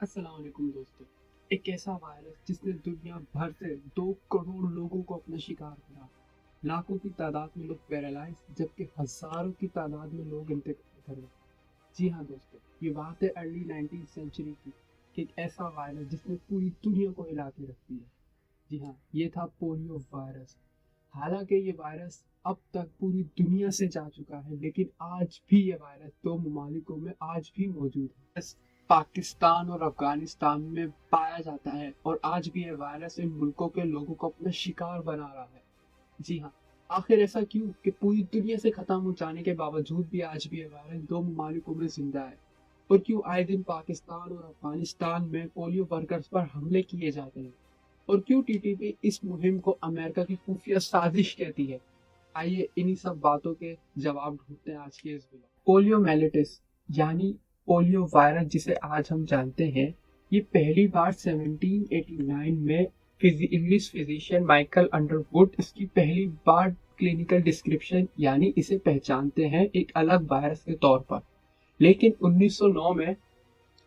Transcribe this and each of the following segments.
अस्सलाम वालेकुम दोस्तों। एक ऐसा वायरस जिसने दुनिया भर से 2 करोड़ लोगों को अपना शिकार करा। लाखों की तादाद में लोग पैरालाइज जबकि हजारों की तादाद में लोग इंतकाल कर गए। जी हाँ दोस्तों, ये बात है अर्ली 19th सेंचुरी की कि एक ऐसा वायरस जिसने पूरी दुनिया को हिला के रख दिया। जी हाँ, ये था पोलियो वायरस। हालांकि ये वायरस अब तक पूरी दुनिया से जा चुका है, लेकिन आज भी ये वायरस 2 ममालिकों में आज भी मौजूद है। पाकिस्तान और अफगानिस्तान में पाया जाता है और आज भी ये वायरस इन मुल्कों के लोगों को अपना शिकार बना रहा है। जी हाँ, आखिर ऐसा क्यों कि पूरी दुनिया से खत्म हो जाने के बावजूद भी आज भी ये वायरस 2 ममालिकों में जिंदा है। और क्यों आए दिन पाकिस्तान और अफगानिस्तान में पोलियो वर्कर्स पर हमले किए जाते हैं। और क्यों टीटीपी इस मुहिम को अमेरिका की खुफिया साजिश कहती है। आइए इन्हीं सब बातों के जवाब ढूंढते हैं आज के इस ब्लॉग। पोलियो मेलिटिस यानी पोलियो वायरस जिसे आज हम जानते हैं, ये पहली बार 1789 में इंग्लिश फिजिशियन माइकल अंडरवुड इसकी पहली बार क्लिनिकल डिस्क्रिप्शन यानी इसे पहचानते हैं एक अलग वायरस के तौर पर। लेकिन 1909 में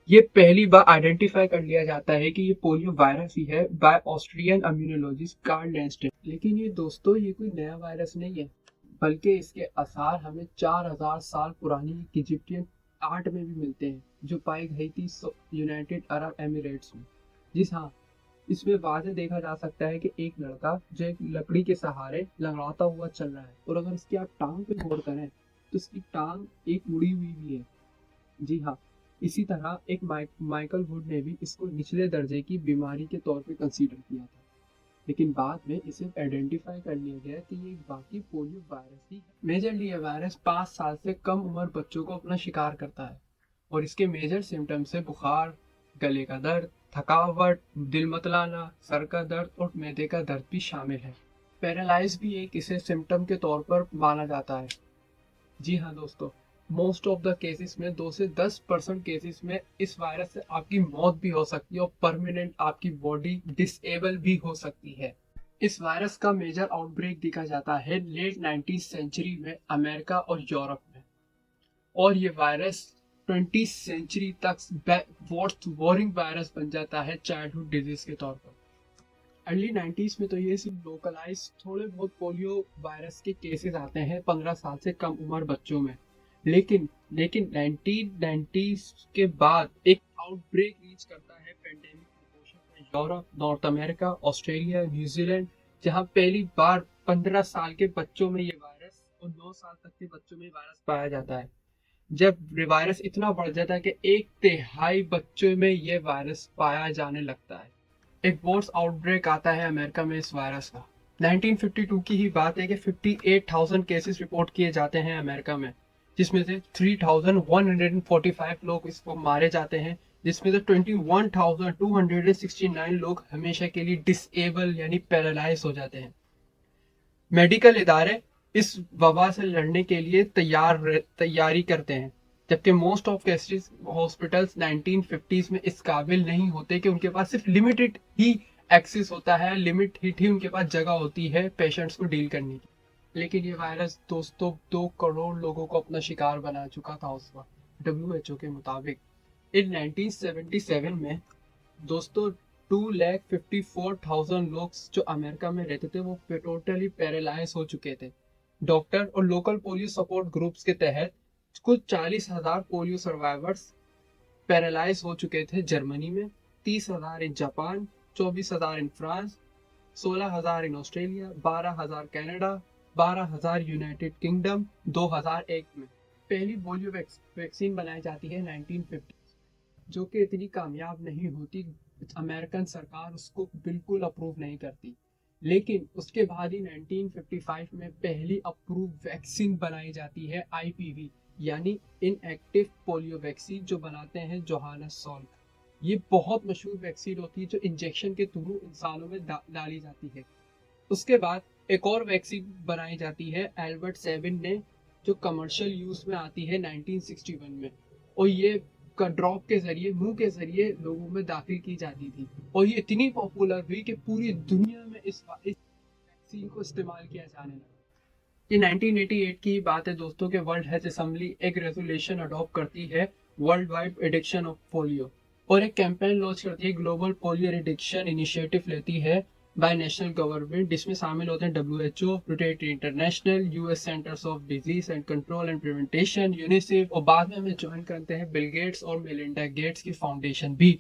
ये पहली बार आइडेंटिफाई कर लिया जाता है कि ये पोलियो वायरस ही है बाय ऑस्ट्रियन इम्यूनोलॉजिस्ट कार्ल लैंस्टेन। लेकिन ये दोस्तों, ये कोई नया वायरस नहीं है, बल्कि इसके आसार हमें 4000 साल पुरानी इजिप्टियन आर्ट में भी मिलते हैं जो पाई गई थी यूनाइटेड अरब एमिरेट्स में। जी हाँ, इसमें वाज़ेह देखा जा सकता है कि एक लड़का जो एक लकड़ी के सहारे लंगड़ाता हुआ चल रहा है, और अगर इसकी आप टांग पे गौर करें तो इसकी टांग एक मुड़ी हुई भी है। जी हाँ, इसी तरह एक माइकल वुड ने भी इसको निचले दर्जे की बीमारी के तौर पे कंसीडर किया था, लेकिन बाद में इसे आइडेंटिफाई कर लिया गया कि ये एक बाकी पोलियो वायरस ही है। मेजरली ये वायरस 5 साल से कम उम्र बच्चों को अपना शिकार करता है, और इसके मेजर सिम्टम्स है बुखार, गले का दर्द, थकावट, दिल मतलाना, सर का दर्द और मैदे का दर्द भी शामिल है। पैरालाइज भी एक इसे सिम्टम के तौर पर माना जाता है। जी हाँ दोस्तों, मोस्ट ऑफ द केसेस में 2 से 10% केसेस में इस वायरस से आपकी मौत भी हो सकती है और परमानेंट आपकी बॉडी डिसेबल भी हो सकती है। इस वायरस का मेजर आउटब्रेक देखा जाता है लेट 19th सेंचुरी में अमेरिका और यूरोप में, और ये वायरस 20th सेंचुरी तक मोस्ट वॉरिंग वायरस बन जाता है चाइल्डहुड डिजीज के तौर पर। अर्ली 90s में तो ये सिर्फ लोकलाइज थोड़े बहुत पोलियो वायरस के केसेस आते हैं 15 साल से कम उम्र बच्चों में। लेकिन लेकिन 1990s के बाद एक आउटब्रेक रीच करता है पेंडेमिक प्रिकॉशन में Europe, north America, Australia, New Zealand, जहां पहली बार 15 साल के बच्चों में ये वायरस और 9 साल तक के बच्चों में वायरस पाया जाता है। जब वायरस इतना बढ़ जाता है कि 1/3 बच्चों में ये वायरस पाया जाने लगता है। एक वर्स आउटब्रेक आता है अमेरिका में इस वायरस का। 1952 की ही बात है कि 58,000 केसेस रिपोर्ट किए जाते हैं अमेरिका में, जिसमें से 3,145 लोग इसको मारे जाते हैं, जिसमें से 21,269 लोग हमेशा के लिए डिसेबल यानी पैरालाइज हो जाते हैं। मेडिकल इदारे इस वबा से लड़ने के लिए तैयारी करते हैं, जबकि most of cases hospitals 1950s में इस काबिल नहीं होते कि उनके पास सिर्फ लिमिटेड ही एक्सेस होता है, लिमिटेड ही उनके पास जगह होती है पेशेंट्स को डील करने की। लेकिन ये वायरस दोस्तों 2 करोड़ लोगों को अपना शिकार बना चुका था उस वक्त WHO के मुताबिक। इन 1977 में दोस्तों 2,54,000 लोग जो अमेरिका में रहते थे वो टोटली पैरालाइज हो चुके थे। डॉक्टर और लोकल पोलियो सपोर्ट ग्रुप्स के तहत कुछ 40,000 पोलियो सर्वाइवर्स पैरालाइज हो चुके थे जर्मनी में, 30,000 in Japan, 24,000 in France, 16,000 in Australia, 12,000 Canada, 12,000 United kingdom, 2001 में। पहली पोलियो वैक्सीन बनाई जाती है 1950, जो कि इतनी कामयाब नहीं होती, अमेरिकन सरकार उसको बिल्कुल अप्रूव नहीं करती। लेकिन उसके बाद ही 1955 में पहली अप्रूव वैक्सीन बनाई जाती है IPV यानी इनएक्टिव पोलियो वैक्सीन, जो बनाते हैं जोहानस सॉल्क। ये बहुत मशहूर वैक्सीन होती है जो इंजेक्शन के थ्रू इंसानों में डाली जाती है। उसके बाद एक और वैक्सीन बनाई जाती है एल्बर्ट सेविन ने, जो कमर्शियल यूज में आती है 1961 में, और ये का ड्रॉप के जरिए मुंह के जरिए लोगों में दाखिल की जाती थी, और ये इतनी पॉपुलर हुई कि पूरी दुनिया में इस वैक्सीन को इस्तेमाल किया जाने लगा। ये 1988 की बात है दोस्तों के वर्ल्ड हेल्थ असेंबली एक रेजोल्यूशन अडॉप्ट करती है world wide addiction of polio, और एक कैंपेन लॉन्च करती है, ग्लोबल पोलियो एरिडिक्शन इनिशिएटिव लेती है बाय नेशनल गवर्नमेंट, जिसमें शामिल होते हैं WHO, Rotary International, US Centers of Disease and Control and Prevention, UNICEF, और बाद में हमें ज्वाइन करते हैं बिल गेट्स और मेलिंडा गेट्स की फाउंडेशन भी।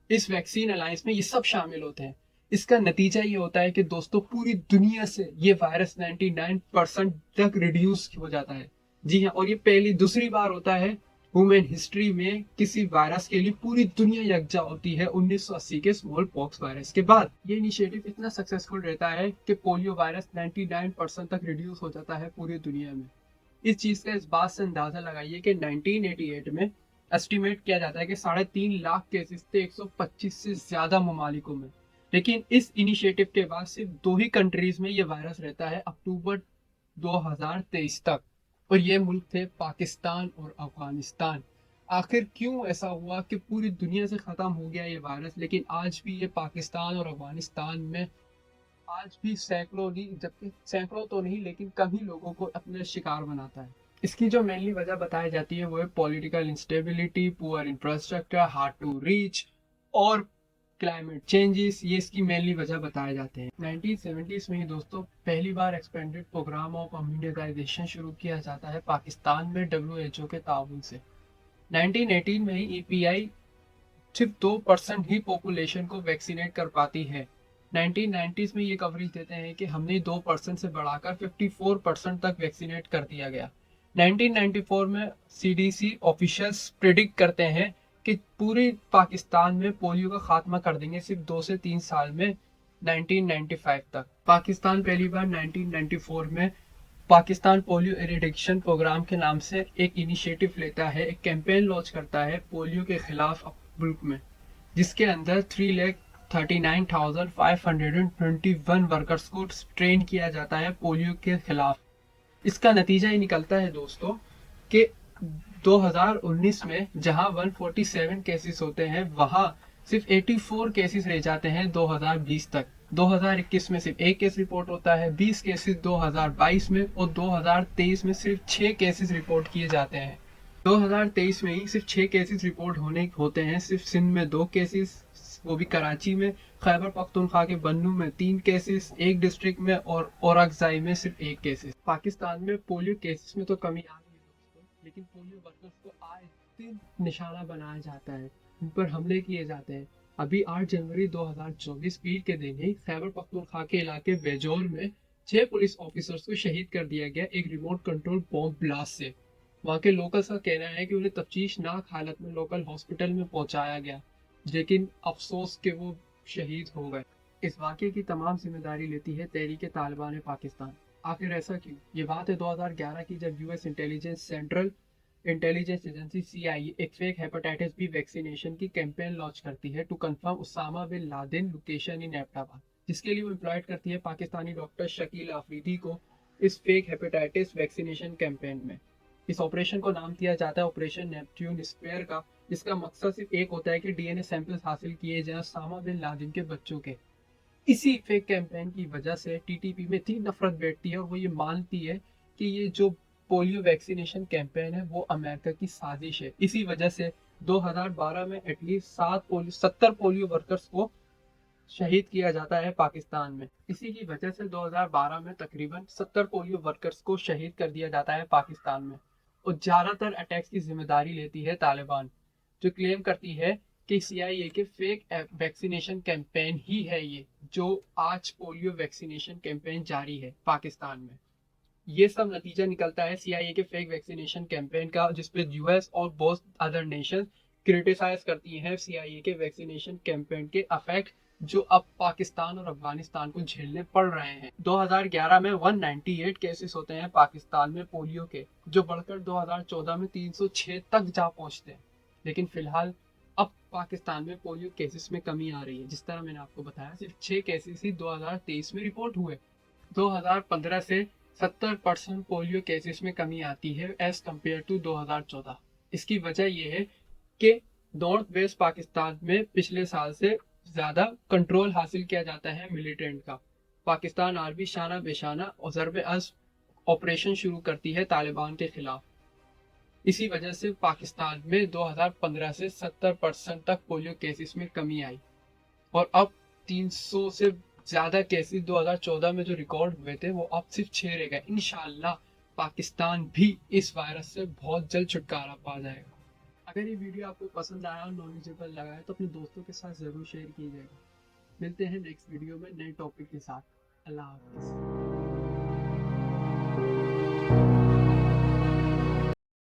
इस वैक्सीन अलायंस में ये सब शामिल होते हैं। इसका नतीजा ये होता है कि दोस्तों पूरी दुनिया से ये वायरस 99% तक रिड्यूस हो जाता है। जी हाँ, और ये पहली दूसरी बार होता है ह्यूमन हिस्ट्री में किसी वायरस के लिए पूरी दुनिया यकजा होती है 1980 के स्मॉल पॉक्स वायरस के बाद। ये इनिशिएटिव इतना सक्सेसफुल रहता है कि पोलियो वायरस 99% तक रिड्यूस हो जाता है पूरी दुनिया में। इस चीज का इस बात से अंदाजा लगाइए कि 1988 में एस्टिमेट किया जाता है कि 3.5 लाख केसेस थे 125 से ज्यादा ममालिकों में। लेकिन इस इनिशिएटिव के बाद सिर्फ 2 ही कंट्रीज में ये वायरस रहता है अक्टूबर 2023 तक, और ये मुल्क थे पाकिस्तान और अफगानिस्तान। आखिर क्यों ऐसा हुआ कि पूरी दुनिया से खत्म हो गया ये वायरस, लेकिन आज भी ये पाकिस्तान और अफगानिस्तान में आज भी सैकड़ों नहीं, जबकि सैकड़ों तो नहीं लेकिन कम ही लोगों को अपने शिकार बनाता है। इसकी जो मेनली वजह बताई जाती है वो है political instability, poor infrastructure, hard to reach और क्लाइमेट चेंजेस। ये इसकी मेनली वजह बताए जाते हैं। 1970s में ही दोस्तों पहली बार एक्सपेंडेड प्रोग्राम ऑफ इम्यूनाइजेशन शुरू किया जाता है पाकिस्तान में WHO के ताउन से। 1918 में ही EPI सिर्फ 2% ही पॉपुलेशन को वैक्सीनेट कर पाती है। 1990s में ये कवरेज देते हैं कि हमने 2% से बढ़ाकर 54% तक वैक्सीनेट कर दिया गया। 1994 में CDC ऑफिशियल्स प्रिडिक्ट करते हैं कि पूरे पाकिस्तान में पोलियो का खात्मा कर देंगे सिर्फ 2 से 3 साल में, 1995 तक। पाकिस्तान पहली बार 1994 में पाकिस्तान पोलियो एरिडिक्शन प्रोग्राम के नाम से एक इनिशिएटिव लेता है, एक कैंपेन लॉन्च करता है पोलियो के खिलाफ मुल्क में, जिसके अंदर 3,39,521 वर्कर्स को ट्रेन किया जाता है पोलियो के खिलाफ। इसका नतीजा ये निकलता है दोस्तों कि 2019 में जहां 147 केसेस होते हैं वहां सिर्फ 84 केसेस रह जाते हैं 2020 तक। 2021 में सिर्फ 1 केस रिपोर्ट होता है, 20 केसेस 2022 में, और 2023 में सिर्फ 6 केसेस रिपोर्ट किए जाते हैं। 2023 में ही सिर्फ 6 केसेस रिपोर्ट होते हैं, सिर्फ सिंध में 2 केसेस, वो भी कराची में, खैबर पख्तूनख्वा के बन्नू में 3 केसेस एक डिस्ट्रिक्ट में, और औरंगज़ाई में सिर्फ 1 केसेस। पाकिस्तान में पोलियो केसेस में तो कमी आ रही है दोस्तों, लेकिन पोलियो वर्कर्स को आए दिन निशाना बनाया जाता है, उन पर हमले किए जाते हैं। अभी 8 जनवरी 2024 पीर के दिन ही खैबर पख्तूनख्वा के इलाके बेजोर में 6 पुलिस ऑफिसर्स को शहीद कर दिया गया एक रिमोट कंट्रोल बॉम्ब ब्लास्ट से। वहाँ के लोकल्स का कहना है कि उन्हें तफ्तीशनाक हालत में लोकल हॉस्पिटल में पहुंचाया गया, लेकिन अफसोस कि वो शहीद हो गए। इस वाक़े की तमाम जिम्मेदारी लेती है तहरीक तालिबान पाकिस्तान। आखिर ऐसा क्यों? ये बात है 2011 की, जब US intelligence Central Intelligence Agency CIA एक फेक हेपेटाइटिस बी वैक्सीनेशन की कैंपेन लॉन्च करती है to confirm Osama bin Laden location in Abbottabad, जिसके लिए वो एम्प्लॉयड करती है पाकिस्तानी डॉक्टर शकील आफरीदी को इस फेक हेपेटाइटिस वैक्सीनेशन कैंपेन में। इस ऑपरेशन को नाम दिया जाता है ऑपरेशन नेपट्यून स्क्वायर का, जिसका मकसद सिर्फ एक होता है कि DNA सैंपल्स हासिल किए जाएं उसामा बिन लादेन के बच्चों के। इसी फेक कैंपेन की वजह से TTP में इतनी नफरत बैठती है और वो ये मानती है कि ये जो पोलियो वैक्सीनेशन कैंपेन है वो अमेरिका की साजिश है। इसी वजह से 2012 में एटलीस्ट 70 पोलियो वर्कर्स को शहीद किया जाता है पाकिस्तान में। इसी की वजह से 2012 में तकरीबन 70 पोलियो वर्कर्स को शहीद कर दिया जाता है पाकिस्तान में। और ज़्यादातर अटैक्स की जिम्मेदारी लेती है तालिबान, जो क्लेम करती है कि CIA के फेक वैक्सीनेशन कैंपेन ही है ये, जो आज पोलियो वैक्सीनेशन कैंपेन जारी है पाकिस्तान में। ये सब नतीजा निकलता है CIA के फेक वैक्सीनेशन कैंपेन का, जिसपे US और बहुत अदर नेशन क्रिटिसाइज करती हैं CIA के वैक्सीनेशन कैंपेन के इफेक्ट, जो अब पाकिस्तान और अफगानिस्तान को झेलने पड़ रहे हैं। 2011 में 198 केसेस होते हैं पाकिस्तान में पोलियो के, जो बढ़कर 2014 में 306 तक जा पहुंचते हैं। लेकिन फिलहाल अब पाकिस्तान में पोलियो केसेस में कमी आ रही है। जिस तरह मैंने आपको बताया, सिर्फ 6 केसेस ही 2023 में रिपोर्ट हुए। 2015 से 70% पोलियो केसेस में कमी आती है एज कम्पेयर टू 2014। इसकी वजह यह है कि नॉर्थ वेस्ट पाकिस्तान में पिछले साल से ज्यादा कंट्रोल हासिल किया जाता है मिलिटेंट का। पाकिस्तान आर्मी शाना बेशाना और ज़रब-ए-अज़्म ऑपरेशन शुरू करती है तालिबान के खिलाफ। इसी वजह से पाकिस्तान में 2015 से 70% तक पोलियो केसेस में कमी आई और अब 300 से ज्यादा केसेस 2014 में जो रिकॉर्ड हुए थे वो अब सिर्फ 6 रह गए। इंशाल्लाह पाकिस्तान भी इस वायरस से बहुत जल्द छुटकारा पा जाएगा। अगर ये वीडियो आपको पसंद आया और नॉलेजेबल लगा है तो अपने दोस्तों के साथ ज़रूर शेयर कीजिएगा। मिलते हैं नेक्स्ट वीडियो में नए टॉपिक के साथ। अल्लाह हाफिज़।